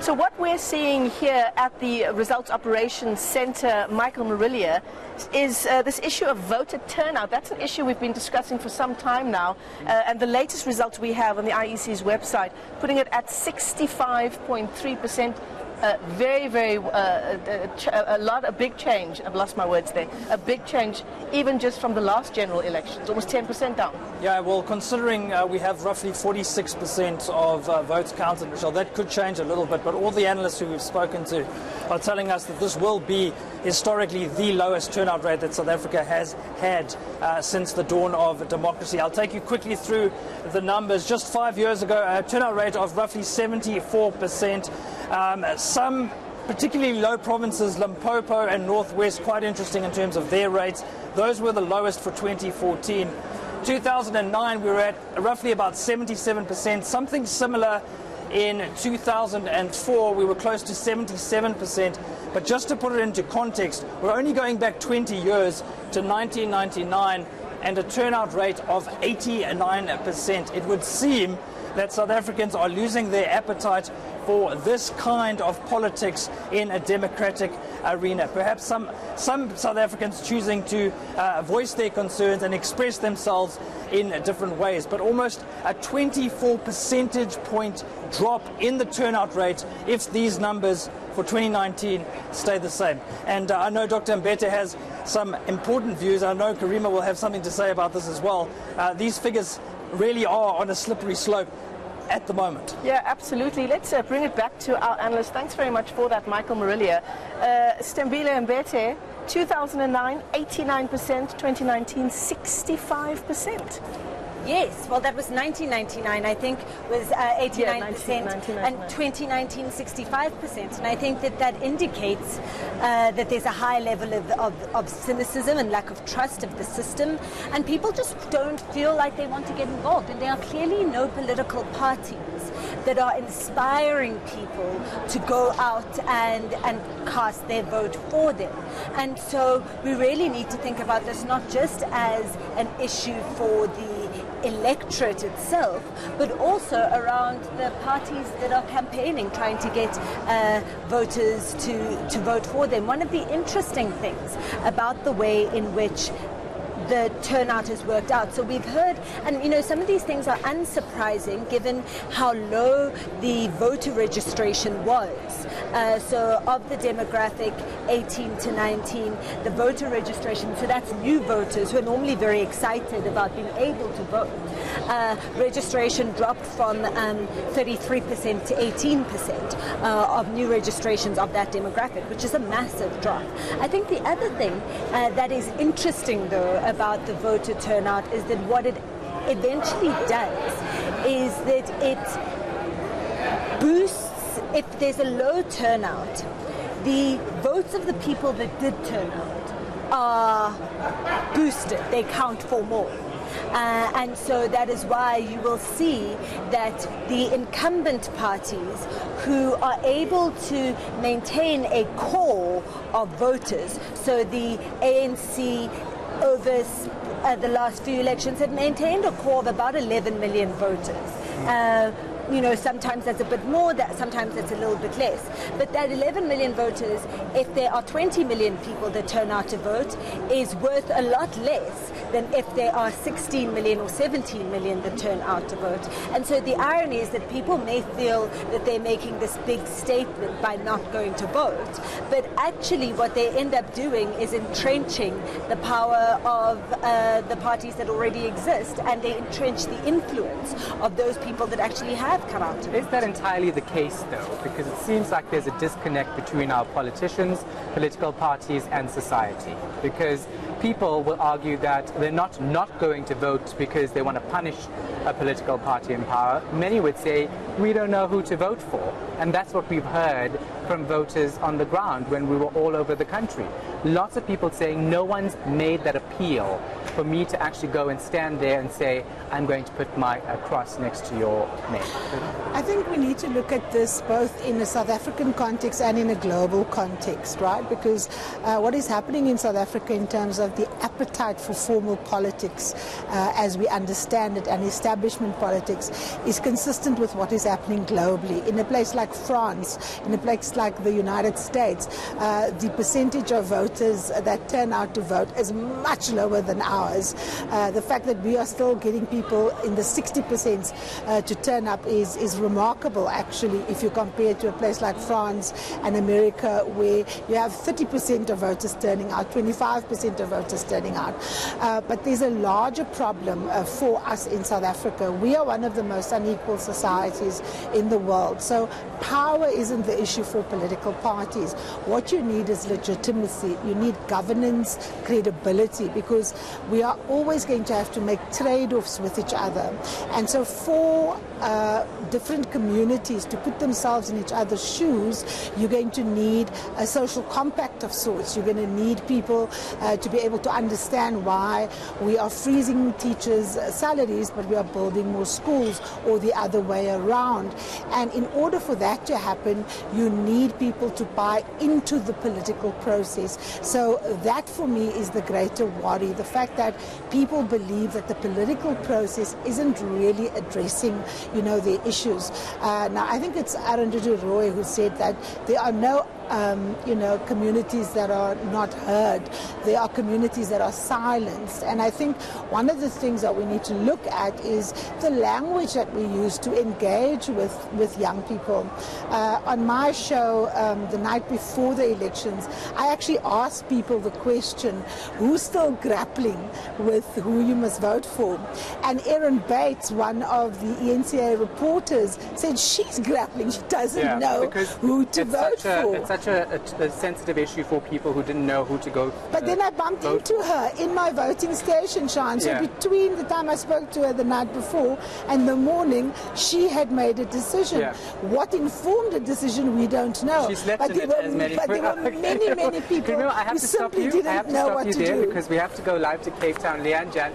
So what we're seeing here at the Results Operations Centre, Michael Marillier, is this issue of voter turnout. That's an issue we've been discussing for some time now, and the latest results we have on the IEC's website, putting it at 65.3%. A big change. I've lost my words there. A big change, even just from the last general elections, almost 10% down. Yeah, well, considering we have roughly 46% of votes counted, Michelle, that could change a little bit, but all the analysts who we've spoken to are telling us that this will be historically the lowest turnout rate that South Africa has had since the dawn of democracy. I'll take you quickly through the numbers. Just 5 years ago, a turnout rate of roughly 74%. Some particularly low provinces, Limpopo and Northwest, quite interesting in terms of their rates. Those were the lowest for 2014. 2009, we were at roughly about 77%. Something similar in 2004, we were close to 77%. But just to put it into context, we're only going back 20 years to 1999 and a turnout rate of 89%. It would seem that South Africans are losing their appetite for this kind of politics in a democratic arena. Perhaps some South Africans choosing to voice their concerns and express themselves in different ways, but almost a 24 percentage point drop in the turnout rate if these numbers for 2019 stay the same. And I know Dr. Mbete has some important views. I know Karima will have something to say about this as well. These figures really are on a slippery slope at the moment. Yeah, absolutely. Let's bring it back to our analyst. Thanks very much for that, Michael Marillier. Stembile Mbete, 2009, 89%, 2019, 65%. Yes, well, that was 1999, I think, was 89%, yeah, 1999, and 2019, 65%. And I think that indicates that there's a high level of cynicism and lack of trust of the system, and people just don't feel like they want to get involved. And there are clearly no political parties that are inspiring people to go out and cast their vote for them. And so we really need to think about this not just as an issue for the electorate itself, but also around the parties that are campaigning, trying to get voters to vote for them. One of the interesting things about the way in which the turnout has worked out. So we've heard, and you know, some of these things are unsurprising given how low the voter registration was. So of the demographic 18 to 19, the voter registration, so that's new voters who are normally very excited about being able to vote. Registration dropped from 33% to 18% of new registrations of that demographic, which is a massive drop. I think the other thing that is interesting, though, about the voter turnout is that what it eventually does is that it boosts, if there's a low turnout, the votes of the people that did turn out are boosted. They count for more. And so that is why you will see that the incumbent parties who are able to maintain a core of voters, so the ANC over the last few elections have maintained a core of about 11 million voters. You know, sometimes that's a bit more, sometimes that's a little bit less. But that 11 million voters, if there are 20 million people that turn out to vote, is worth a lot less than if there are 16 million or 17 million that turn out to vote. And so the irony is that people may feel that they're making this big statement by not going to vote, but actually what they end up doing is entrenching the power of the parties that already exist, and they entrench the influence of those people that actually have come out. Is that entirely the case, though? Because it seems like there's a disconnect between our politicians, political parties, and society. Because people will argue that they're not going to vote because they want to punish a political party in power. Many would say, we don't know who to vote for. And that's what we've heard from voters on the ground when we were all over the country. Lots of people saying, no one's made that appeal for me to actually go and stand there and say, I'm going to put my cross next to your name. I think we need to look at this both in a South African context and in a global context, right? Because what is happening in South Africa in terms of the appetite for formal politics as we understand it, and establishment politics, is consistent with what is happening globally. In a place like France, in a place like the United States, the percentage of voters that turn out to vote is much lower than ours. The fact that we are still getting people in the 60% to turn up is remarkable, actually, if you compare to a place like France and America, where you have 30% of voters turning out, 25% of voters turning out. But there's a larger problem for us in South Africa. We are one of the most unequal societies in the world. So power isn't the issue for political parties. What you need is legitimacy. You need governance, credibility, because we are always going to have to make trade-offs with each other. And so for different communities to put themselves in each other's shoes, you're going to need a social compact of sorts. You're going to need people to be able to understand why we are freezing teachers' salaries, but we are building more schools, or the other way around. And in order for that to happen, you need people to buy into the political process. So that, for me, is the greater worry, the fact that people believe that the political process isn't really addressing, their issues. Now, I think it's Arundhati Roy who said that there are no communities that are not heard. There are communities that are silenced. And I think one of the things that we need to look at is the language that we use to engage with young people. On my show, the night before the elections, I actually asked people the question, who's still grappling with who you must vote for? And Erin Bates, one of the ENCA reporters, said she's grappling. She doesn't know who to vote for. It's such a sensitive issue for people who didn't know who to go. But then I bumped into her in my voting station, Sean. So between the time I spoke to her the night before and the morning, she had made a decision. What informed the decision, we don't know. But there were many people I have who to stop simply you. didn't know what to do. Because we have to go live to Cape Town. Leanne Jansen